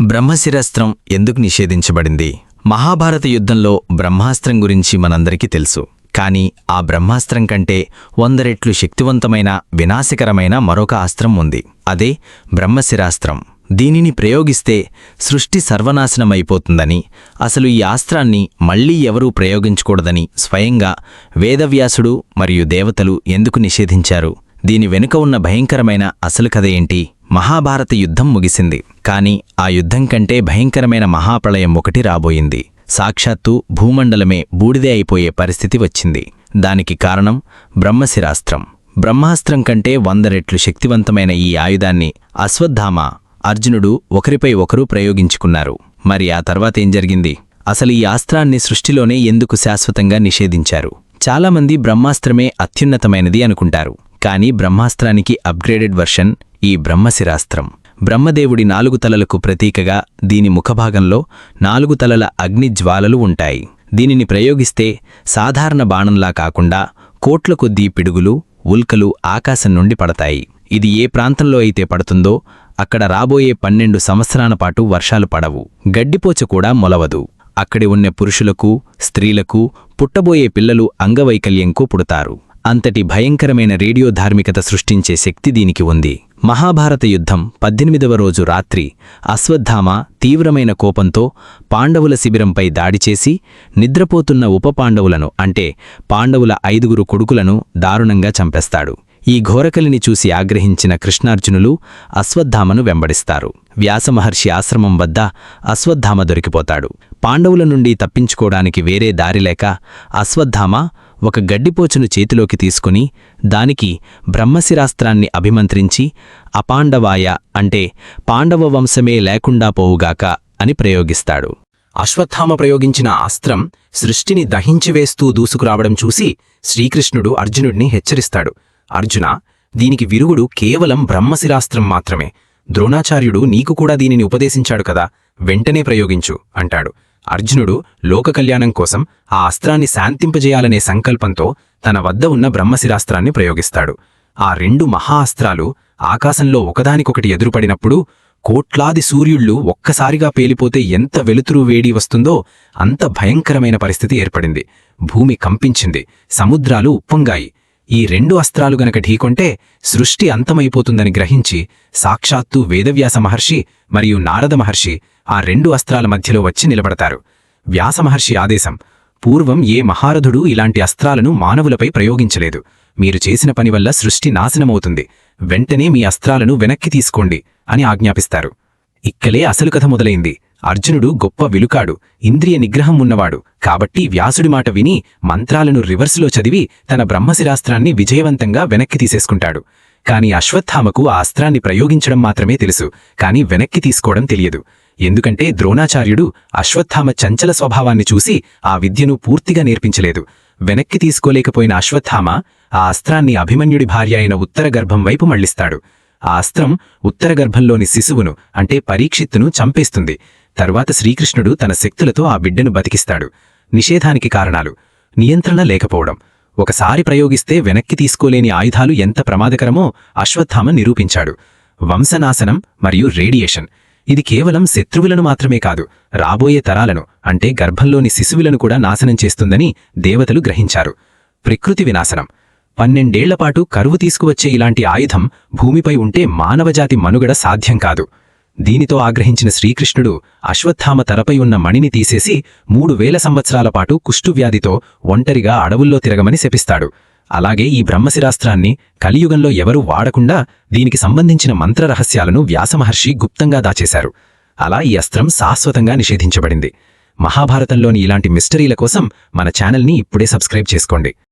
బ్రహ్మశిరాస్త్రం ఎందుకు నిషేధించబడింది? మహాభారత యుద్ధంలో బ్రహ్మాస్త్రం గురించి మనందరికీ తెలుసు. కాని ఆ బ్రహ్మాస్త్రం కంటే 100 రెట్లు శక్తివంతమైన వినాశకరమైన మరొక అస్త్రం ఉంది. అదే బ్రహ్మశిరాస్త్రం. దీనిని ప్రయోగిస్తే సృష్టి సర్వనాశనమైపోతుందని, అసలు ఈ అస్త్రాన్ని మళ్లీ ఎవరూ ప్రయోగించకూడదని స్వయంగా వేదవ్యాసుడు మరియు దేవతలు ఎందుకు నిషేధించారు? దీని వెనుక ఉన్న భయంకరమైన అసలు కథ ఏంటి? మహాభారత యుద్ధం ముగిసింది. కాని ఆ యుద్ధం కంటే భయంకరమైన మహాప్రళయం ఒకటి రాబోయింది. సాక్షాత్తు భూమండలమే బూడిదే అయిపోయే పరిస్థితి వచ్చింది. దానికి కారణం బ్రహ్మశిరాస్త్రం. బ్రహ్మాస్త్రం కంటే 100 రెట్లు శక్తివంతమైన ఈ ఆయుధాన్ని అశ్వత్థామ, అర్జునుడు ఒకరిపై ఒకరు ప్రయోగించుకున్నారు. మరి ఆ తర్వాతేం జరిగింది? అసలు ఈ అస్త్రాన్ని సృష్టిలోనే ఎందుకు శాశ్వతంగా నిషేధించారు? చాలామంది బ్రహ్మాస్త్రమే అత్యున్నతమైనది అనుకుంటారు. కాని బ్రహ్మాస్త్రానికి అప్గ్రేడెడ్ వర్షన్ ఈ బ్రహ్మశిరాస్త్రం. బ్రహ్మదేవుడి 4 తలలకు ప్రతీకగా దీని ముఖభాగంలో 4 తలల అగ్నిజ్వాలలు ఉంటాయి. దీనిని ప్రయోగిస్తే సాధారణ బాణంలా కాకుండా కోట్ల కొద్దీ పిడుగులు, ఉల్కలు ఆకాశం నుండి పడతాయి. ఇది ఏ ప్రాంతంలో అయితే పడుతుందో అక్కడ రాబోయే 12 సంవత్సరాల పాటు వర్షాలు పడవు. గడ్డిపోచ కూడా మొలవదు. అక్కడి ఉన్న పురుషులకు, స్త్రీలకు, పుట్టబోయే పిల్లలు అంగవైకల్యంకు పుడతారు. అంతటి భయంకరమైన రేడియో ధార్మికత సృష్టించే శక్తి దీనికి ఉంది. మహాభారత యుద్ధం 18వ రోజు రాత్రి అశ్వత్థామ తీవ్రమైన కోపంతో పాండవుల శిబిరంపై దాడిచేసి నిద్రపోతున్న ఉపపాండవులను అంటే పాండవుల 5 కొడుకులను దారుణంగా చంపేస్తాడు. ఈ ఘోరకలిని చూసి ఆగ్రహించిన కృష్ణార్జునులు అశ్వత్థామను వెంబడిస్తారు. వ్యాసమహర్షి ఆశ్రమం వద్ద అశ్వత్థామ దొరికిపోతాడు. పాండవుల నుండి తప్పించుకోవడానికి వేరే దారిలేక అశ్వత్థామ ఒక గడ్డిపోచును చేతిలోకి తీసుకుని దానికి బ్రహ్మశిరాస్త్రాన్ని అభిమంత్రించి అపాండవాయ అంటే పాండవ వంశమే లేకుండా పోవుగాక అని ప్రయోగిస్తాడు. అశ్వత్థామ ప్రయోగించిన అస్త్రం సృష్టిని దహించివేస్తూ దూసుకురావడం చూసి శ్రీకృష్ణుడు అర్జునుడిని హెచ్చరిస్తాడు. అర్జున, దీనికి విరుగుడు కేవలం బ్రహ్మశిరాస్త్రం మాత్రమే. ద్రోణాచార్యుడు నీకు కూడా దీనిని ఉపదేశించాడు కదా, వెంటనే ప్రయోగించు అంటాడు. అర్జునుడు లోక కళ్యాణం కోసం ఆ అస్త్రాన్ని శాంతింపజేయాలనే సంకల్పంతో తన వద్ద ఉన్న బ్రహ్మశిరాస్త్రాన్ని ప్రయోగిస్తాడు. ఆ 2 మహా అస్త్రాలు ఆకాశంలో ఒకదానికొకటి ఎదురుపడినప్పుడు కోట్లాది సూర్యుళ్ళు ఒక్కసారిగా పేలిపోతే ఎంత వెలుతురు వేడి వస్తుందో అంత భయంకరమైన పరిస్థితి ఏర్పడింది. భూమి కంపించింది, సముద్రాలు ఉప్పొంగాయి. ఈ 2 అస్త్రాలు గనక ఢీకొంటే సృష్టి అంతమైపోతుందని గ్రహించి సాక్షాత్తు వేదవ్యాస మహర్షి మరియు నారద మహర్షి ఆ 2 అస్త్రాల మధ్యలో వచ్చి నిలబడతారు. వ్యాసమహర్షి ఆదేశం: పూర్వం ఏ మహారథుడు ఇలాంటి అస్త్రాలను మానవులపై ప్రయోగించలేదు. మీరు చేసిన పని వల్ల సృష్టి నాశనమవుతుంది. వెంటనే మీ అస్త్రాలను వెనక్కి తీసుకోండి అని ఆజ్ఞాపిస్తారు. ఇక్కలే అసలు కథ మొదలైంది. అర్జునుడు గొప్ప విలుకాడు, ఇంద్రియ నిగ్రహం ఉన్నవాడు. కాబట్టి వ్యాసుడి మాట విని మంత్రాలను రివర్సులో చదివి తన బ్రహ్మశిరాస్త్రాన్ని విజయవంతంగా వెనక్కి తీసేసుకుంటాడు. కాని అశ్వత్థామకు ఆ అస్త్రాన్ని ప్రయోగించడం మాత్రమే తెలుసు, కాని వెనక్కి తీసుకోవడం తెలియదు. ఎందుకంటే ద్రోణాచార్యుడు అశ్వత్థామ చంచల స్వభావాన్ని చూసి ఆ విద్యను పూర్తిగా నేర్పించలేదు. వెనక్కి తీసుకోలేకపోయిన అశ్వత్థామ ఆ అస్త్రాన్ని అభిమన్యుడి భార్య అయిన ఉత్తర గర్భం వైపు మళ్లిస్తాడు. ఆ అస్త్రం ఉత్తర గర్భంలోని శిశువును అంటే పరీక్షిత్తును చంపేస్తుంది. తర్వాత శ్రీకృష్ణుడు తన శక్తులతో ఆ బిడ్డను బతికిస్తాడు. నిషేధానికి కారణాలు: నియంత్రణ లేకపోవడం. ఒకసారి ప్రయోగిస్తే వెనక్కి తీసుకోలేని ఆయుధాలు ఎంత ప్రమాదకరమో అశ్వత్థామ నిరూపించాడు. వంశనాశనం మరియు రేడియేషన్. ఇది కేవలం శత్రువులను మాత్రమే కాదు, రాబోయే తరాలను అంటే గర్భంలోని శిశువులను కూడా నాశనం చేస్తుందని దేవతలు గ్రహించారు. ప్రకృతి వినాశనం. 12 ఏళ్లపాటు కరువు తీసుకువచ్చే ఇలాంటి ఆయుధం భూమిపై ఉంటే మానవజాతి మనుగడ సాధ్యం కాదు. దీనితో ఆగ్రహించిన శ్రీకృష్ణుడు అశ్వత్థామ తలపై ఉన్న మణిని తీసేసి 3000 సంవత్సరాల పాటు కుష్ఠువ్యాధితో ఒంటరిగా అడవుల్లో తిరగమని శపిస్తాడు. అలాగే ఈ బ్రహ్మశిరాస్త్రాన్ని కలియుగంలో ఎవరూ వాడకుండా దీనికి సంబంధించిన మంత్రరహస్యాలను వ్యాసమహర్షి గుప్తంగా దాచేశారు. అలా ఈ అస్త్రం శాశ్వతంగా నిషేధించబడింది. మహాభారతంలోని ఇలాంటి మిస్టరీల కోసం మన ఛానల్ని ఇప్పుడే సబ్స్క్రైబ్ చేసుకోండి.